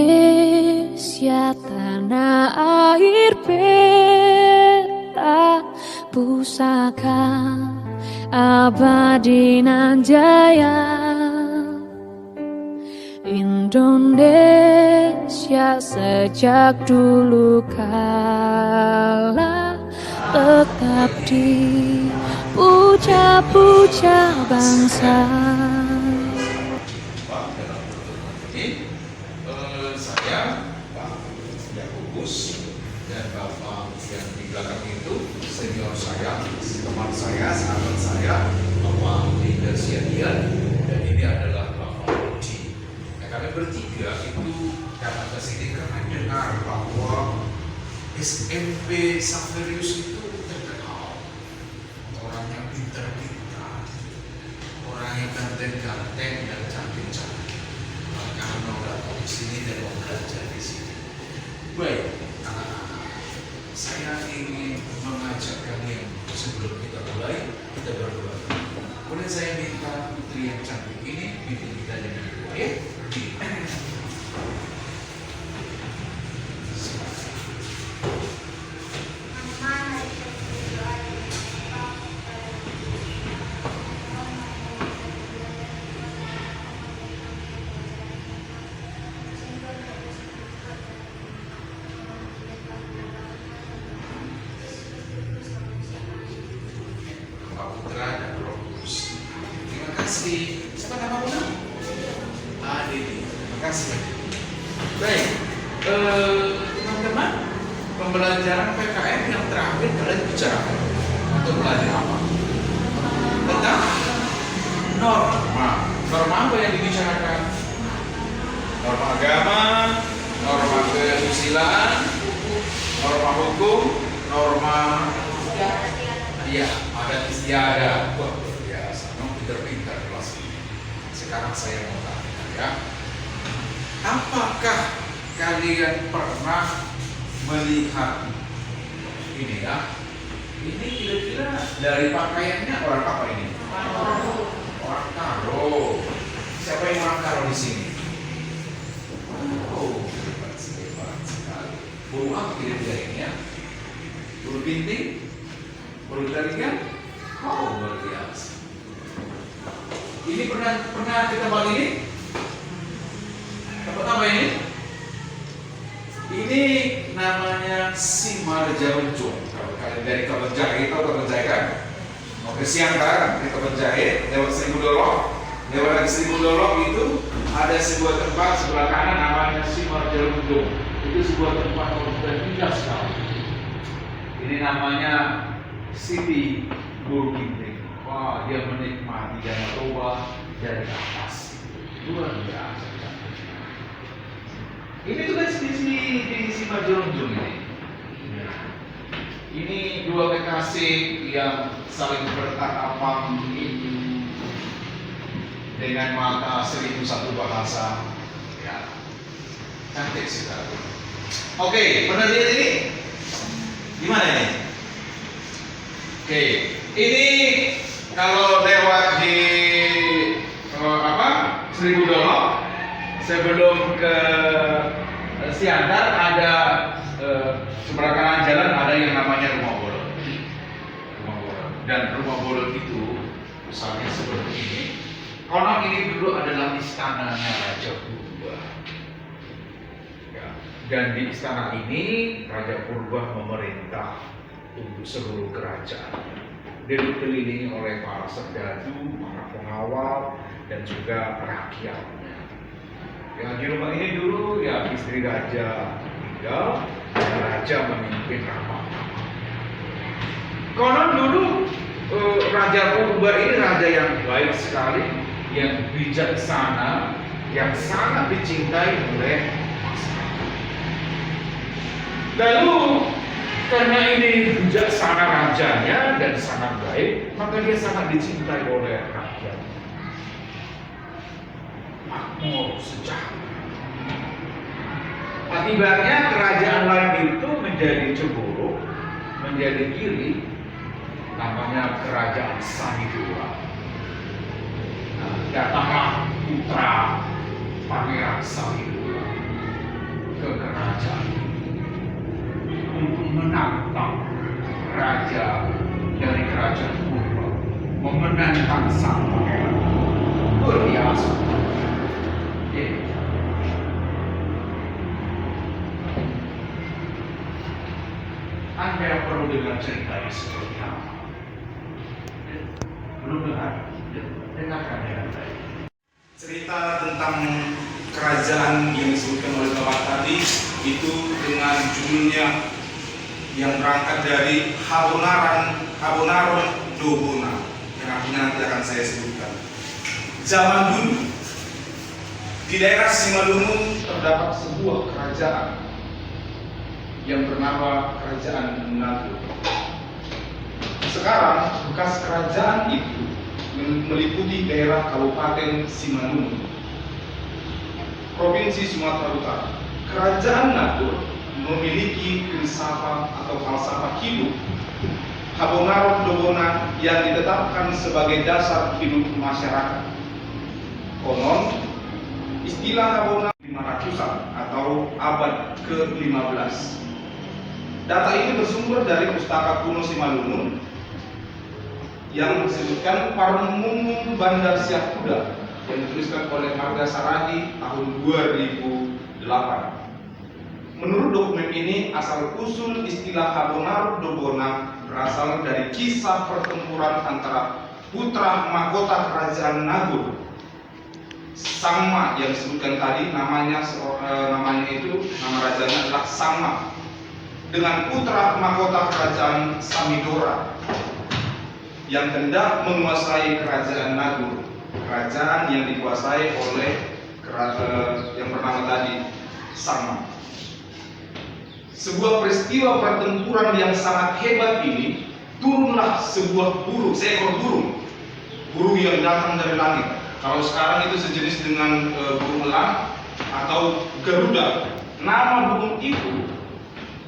Indonesia tanah air peta pusaka abadi nan jaya. Indonesia sejak dulu kala tetap dipuja-puja bangsa. Saya Pak Yakubus dan Bapak yang di belakang itu senior saya, teman saya, sahabat saya, Bapak Leader Siadian, dan ini adalah Bapak Rudi. Nah, kami bertiga itu datang ke sini karena dengar bahwa SMP Xaverius itu terkenal orangnya pintar-pintar, orangnya ganteng-ganteng dan cantik-cantik. Karena mau datang di sini dan mau belajar di sini. Baik, saya ingin mengajak kalian sebelum kita mulai, kita berdoa. Boleh saya minta putri yang cantik ini bimbing kita dengan doa, ya? Siapa nama kamu? Aditi. Terima kasih. Baik, teman-teman, pembelajaran PKM yang terakhir kalian bicarakan untuk belajar apa? Tentang norma. Norma apa yang dibicarakan? Norma agama, norma kesusilaan, norma hukum, norma adat istiadat. Wah, luar biasa. Pintar-pintar kelas ini. Sekarang saya mau tanya ya, apakah kalian pernah melihat ini ya? Ini kira-kira dari pakaiannya orang apa ini? Orang Karo. Siapa yang orang Karo di sini? Oh, hebat sekali. Bulu apa kira-kira ini ya? Bulu bintik? Bulu taringan? Oh, luar biasa. Ini pernah ke tempat ini? Tempat apa ini? Ini namanya Simarjaunjung. Kalau kalian dari Kabanjahe, tahu Kabanjahe kan? Mau ke Siangkar, dari Kabanjahe, lewat Seribu Dolok, lewat lagi Seribu Dolok itu ada sebuah tempat sebelah kanan namanya Simarjaunjung. Itu sebuah tempat yang sudah indah sekali. Ini namanya Siti Burginting. Wah, dia menikmati Danau Toba dari atas. Luar biasa. Ini juga di Simarjaunjung ini. Ini dua kekasih yang saling bertatapan dengan mata 1001 bahasa. Ya, cantik sekali. Oke, pernah lihat ini? Gimana ini? Oke, ini kalau lewat di Seribu Dolok sebelum ke Siantar ada sebelah kanan jalan ada yang namanya Rumah Bolon. Dan Rumah Bolon itu misalnya seperti ini. Konon ini dulu adalah istananya Raja Purba. Ya. Dan di istana ini Raja Purba memerintah untuk seluruh kerajaan. Dia dikelilingi oleh para serdadu, para pengawal, dan juga rakyatnya. Ya, di rumah ini dulu ya istri raja tinggal dan raja memimpin rapat-rapat. Konon dulu Raja Purba ini raja yang baik sekali, yang bijaksana, yang sangat dicintai oleh masyarakat. Lalu karena ini bijaksana rajanya dan sangat baik, maka dia sangat dicintai oleh rakyat. Makmur sejahtera. Akibatnya menjadi Jogoro, menjadi kiri, namanya Kerajaan Samidora. Nah, datanglah putra Pangeran Samidora ke kerajaan untuk menantang raja dari kerajaan Purba, memenangkan sang pangeran. Luar biasa. Anda perlu dengar ceritanya seperti apa? Belum dengar? Dengarkan dengan baik. Cerita tentang kerajaan yang disebutkan oleh Bapak tadi itu dengan judulnya yang berangkat dari Habonaron Dobona, yang artinya nanti akan saya sebutkan. Zaman dulu di daerah Simalungun terdapat sebuah kerajaan yang bernama Kerajaan Nago. Sekarang bekas kerajaan itu meliputi daerah Kabupaten Simalungun, Provinsi Sumatera Utara. Kerajaan Nago memiliki filsafat atau falsafah hidup Habonaron Dobona yang ditetapkan sebagai dasar hidup masyarakat. Konon, istilah Habonaron 500-an atau abad ke-15. Data ini bersumber dari Pustaka Kuno Simalungun yang disebutkan Parmumum Bandar Siap Kuda yang dituliskan oleh Marga Sarahi tahun 2008. Menurut dokumen ini, asal-usul istilah Habonaron Dobona berasal dari kisah pertempuran antara putra mahkota kerajaan Nago, Sangma yang disebutkan tadi, nama rajanya adalah Sangma, dengan putra mahkota kerajaan Samidora yang hendak menguasai kerajaan Nago, kerajaan yang dikuasai oleh yang bernama tadi Sangma. Sebuah peristiwa pertempuran yang sangat hebat ini, turunlah sebuah seekor burung yang datang dari langit. Kalau sekarang itu sejenis dengan burung elang atau garuda. Nama burung itu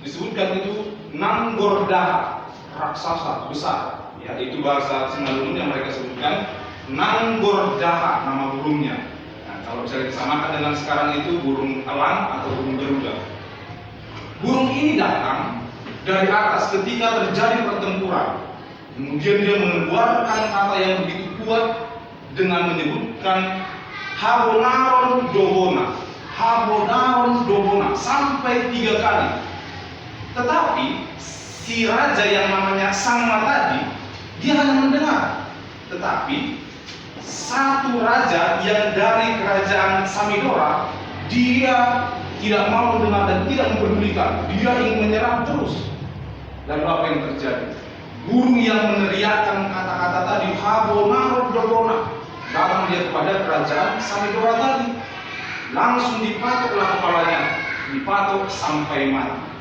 disebutkan itu Nanggordaha, raksasa besar. Ya, itu bahasa Simalungun yang mereka sebutkan Nanggordaha, nama burungnya. Nah, kalau bisa disamakan dengan sekarang itu burung elang atau burung garuda. Burung ini datang dari atas ketika terjadi pertempuran. Kemudian dia mengeluarkan kata yang begitu kuat dengan menyebutkan Habonaron Dobona, Habonaron Dobona sampai 3 kali. Tetapi si raja yang namanya Sangma tadi, dia hanya mendengar. Tetapi satu raja yang dari kerajaan Samidora, dia tidak mau mendengar dan tidak mempedulikan. Dia ingin menyerang terus. Lalu apa yang terjadi? Burung yang meneriakkan kata-kata tadi, Habonaron Dobona, datang dia kepada kerajaan Samidora tadi. Langsung dipatoklah kepalanya, dipatok sampai mati.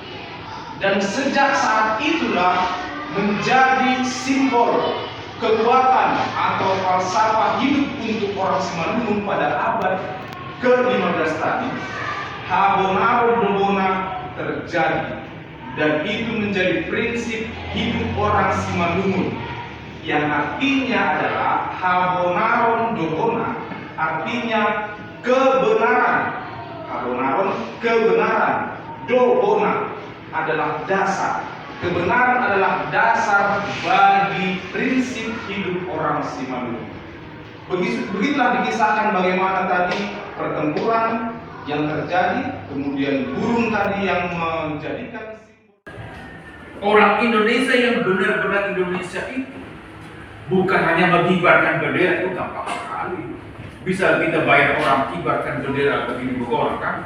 Dan sejak saat itulah menjadi simbol kekuatan atau falsafah hidup untuk orang Simalungun pada abad ke-15 tadi. Habonaron Dobona terjadi, dan itu menjadi prinsip hidup orang Simalungun, yang artinya adalah Habonaron Dobona artinya kebenaran. Habonaron kebenaran, Dobona adalah dasar. Kebenaran adalah dasar bagi prinsip hidup orang Simalungun. Begitulah dikisahkan bagaimana tadi pertempuran yang terjadi, kemudian burung tadi yang menjadikan orang Indonesia yang benar-benar Indonesia itu bukan hanya mengibarkan bendera, itu gampang sekali. Bisa kita bayar orang kibarkan bendera begini orang kan?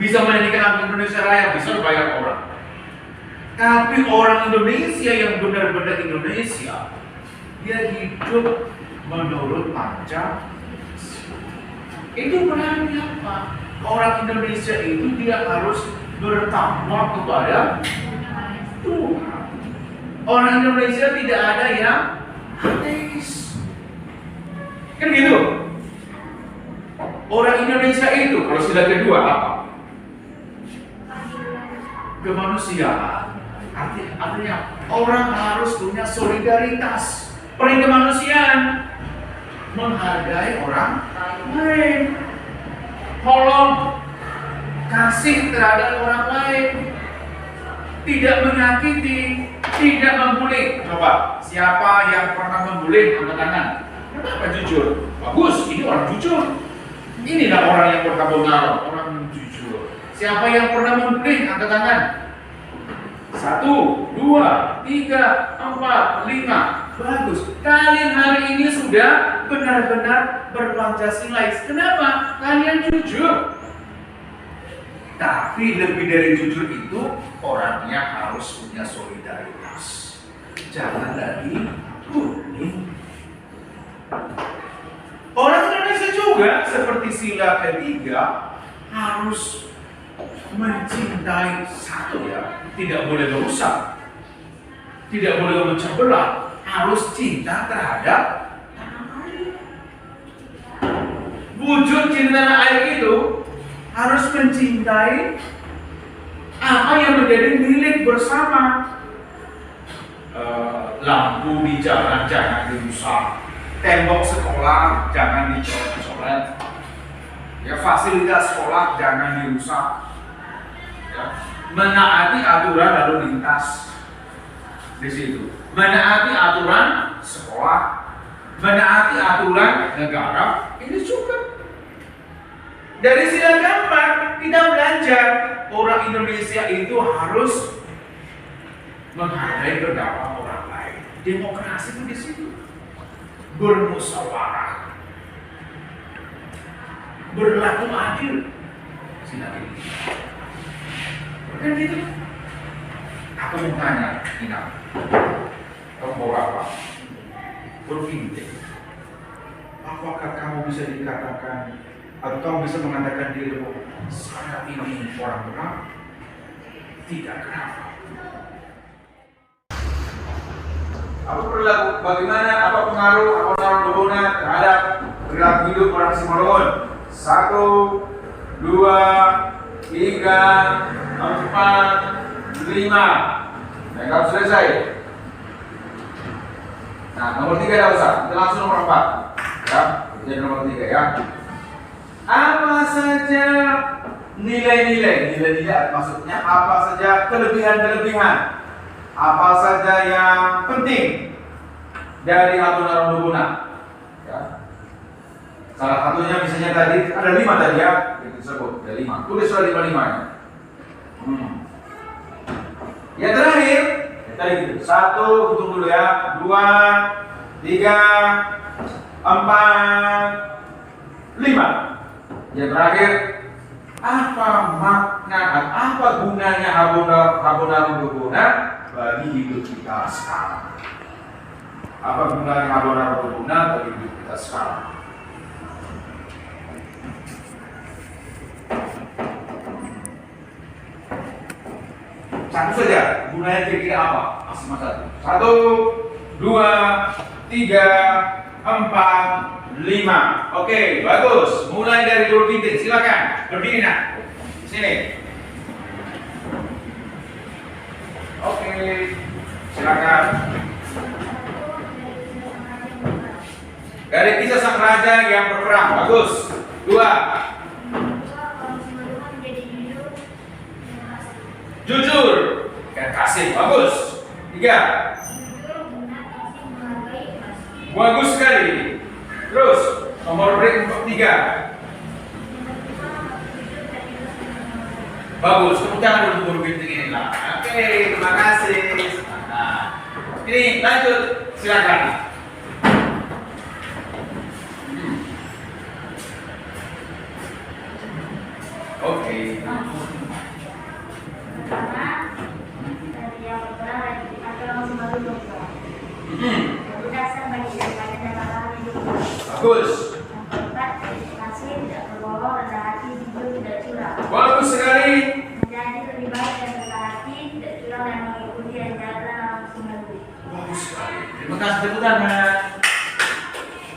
Bisa menyanyikan lagu Indonesia Raya, bisa bayar orang. Tapi orang Indonesia yang benar-benar Indonesia, dia hidup menurut Pancasila. Itu berarti apa? Orang Indonesia itu dia harus bertakwa kepada Tuhan. Orang Indonesia tidak ada yang ateis. Kan gitu. Orang Indonesia itu kalau sudah kedua apa? kemanusiaan. Artinya orang harus punya solidaritas, peran kemanusiaan, menghargai orang lain, tolong kasih terhadap orang lain, tidak menyakiti, tidak membuli. Coba, siapa yang pernah membuli? Angkat tangan. Kenapa jujur? Bagus, ini orang jujur. Inilah orang yang bertanggung orang jujur. Siapa yang pernah membuli? Angkat tangan. 1, 2, 3, 4, 5. Bagus. Kalian hari ini sudah benar-benar berpancasila. Kenapa? Kalian jujur. Tapi lebih dari jujur itu, orangnya harus punya solidaritas. Jangan lagi kuning. Orang Indonesia juga seperti sila ketiga harus mencintai satu ya, tidak boleh merusak, tidak boleh memecah belah, harus cinta terhadap tanah air. Wujud cinta tanah air itu harus mencintai apa yang menjadi milik bersama. Lampu di jalan jangan dirusak, tembok sekolah jangan dicoret-coret, ya fasilitas sekolah jangan dirusak, ya. Menaati aturan lalu lintas di situ, menaati aturan sekolah, menaati aturan negara, ini cukup. Dari sila keempat kita belajar orang Indonesia itu harus menghargai pendapat orang lain. Demokrasi itu di situ, bermusyawarah, berlaku adil. Sila ini, kan gitu. Aku mau tanya, Ina, kamu mau apa? Berpikir, apakah kamu bisa dikatakan atau kamu bisa mengatakan dirimu saya ini orang benar? Tidak, kenapa? Apa perilaku? Bagaimana? Apa pengaruh Lubona terhadap perilaku hidup orang Simalungun? 1, 2, 3, 4, 5. Nah, kalau selesai. Nah, nomor 3 tidak usah. Kita langsung nomor 4. Ya, jadi nomor 3 ya. Apa saja nilai-nilai maksudnya apa saja kelebihan-kelebihan, apa saja yang penting dari Habonarom Lubona, ya. Salah satunya misalnya tadi ada 5 tadi ya, disebut ada 5. Tulis sudah 5 nya. Yang terakhir tadi 1, hitung dulu ya, 2, 3, 4, 5. Yang terakhir, apa makna, apa gunanya Habonarom Lubona bagi hidup kita sekarang? Apa gunanya Habonarom Lubona bagi hidup kita sekarang? Satu saja, gunanya kira-kira apa? Maksimal 1, 2, 3, 4, 5. Oke, bagus. Mulai dari dulu titik. Silakan berdiri nak. Sini. Oke, silakan. Dari kisah sang raja yang berperang. Bagus. 2. Jujur dan kasih. Bagus. 3. Bagus sekali. Terus nomor break 3. Bagus. Tepuk tangan untuk guru bintik ini lah. Oke, terima kasih. Nah, ini lanjut. Silakan. Oke. Bagus. Bagus sekali. Menjadi lebih baik dan rendah hati, tidak curang dan mengikuti ajaran Rasulullah. Bagus sekali. Terima kasih tepuk tangan.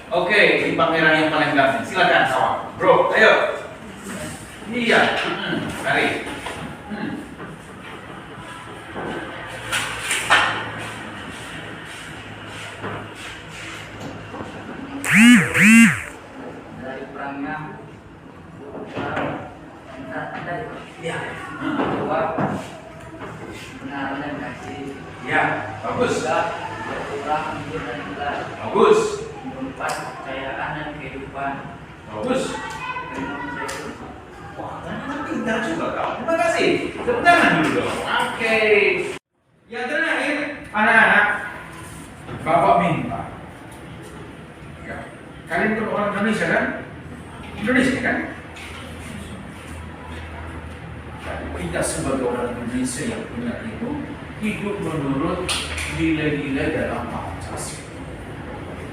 Oke, ini pangeran yang paling ganteng. Silakan kawan. Bro, ayo. Iya. Mari. dari perangnya dari ya jawab benar dan kasih Ya, bagus. kurang hidup dan jelas Bagus. menyimpan kepercayaan dan kehidupan Bagus. dengan saya. Wah, ternyata pintar juga kau. Terima kasih. Tepuk tangan dulu dong. Oke. Yang terakhir, anak-anak, Bapak minta. Ya. Kalian kan orang Indonesia kan? Indonesia kan? Jadi kita sebagai orang Indonesia yang punya itu hidup menurut nilai-nilai dalam Pancasila.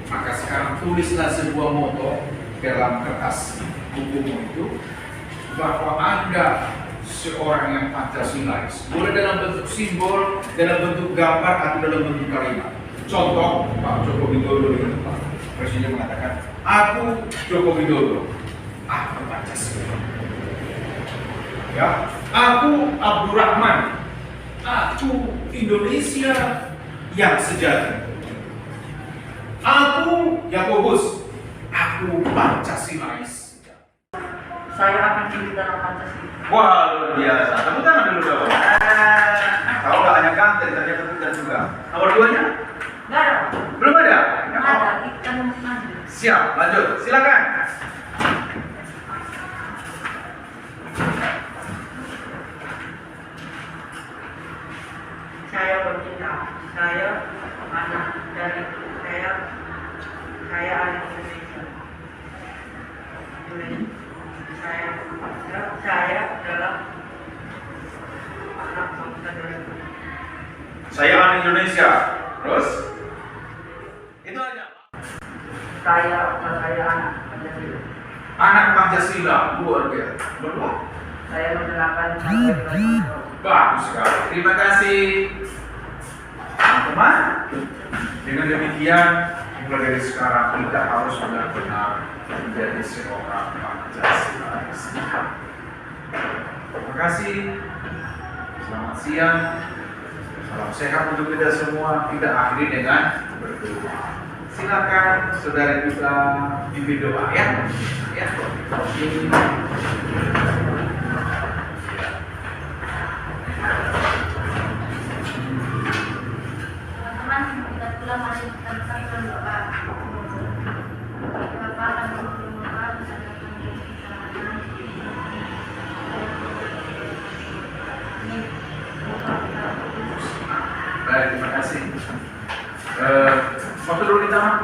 Maka sekarang tulislah sebuah moto dalam kertas bukumu itu bahwa Anda seorang yang Pancasilais. Boleh dalam bentuk simbol, dalam bentuk gambar, atau dalam bentuk kalimat. Contoh, Pak Joko Widodo ini, Pak Presiden mengatakan, aku Joko Widodo, aku Pancasila. Ya, aku Abdurrahman, aku Indonesia yang sejati. Aku Yakobus, aku Pancasilais. Saya akan hidup dalam Pancasila. Wah, luar biasa. Tepuk tangan dulu dong. Kau gak hanya ganteng, ternyata pintar juga. Nomor 2-nya? Nggak ada. Belum ada? Nggak ada. Kita nanti. Siap, lanjut. Silakan. Saya bercinta. Saya anak dari saya anak Indonesia. Saya adalah anak bangsa Indonesia. Saya anak Indonesia. Terus? Itu aja. Saya anak Pancasila. Anak Pancasila, luar biasa. Berdua? Saya menggunakan Pancasila. Bagus sekali. Terima kasih, teman-teman. Dengan demikian, mulai dari sekarang kita harus benar-benar menjadi seorang Pancasilais. Terima kasih. Selamat siang. Salam sehat untuk kita semua. Kita akhiri dengan berdoa. Silakan saudara kita pimpin doa ya. Ya. Teman-teman, kita pulang mari kita bersama doa. Bapa kami berdoa bersama kami Baik, terima kasih. Foto dulu di taman.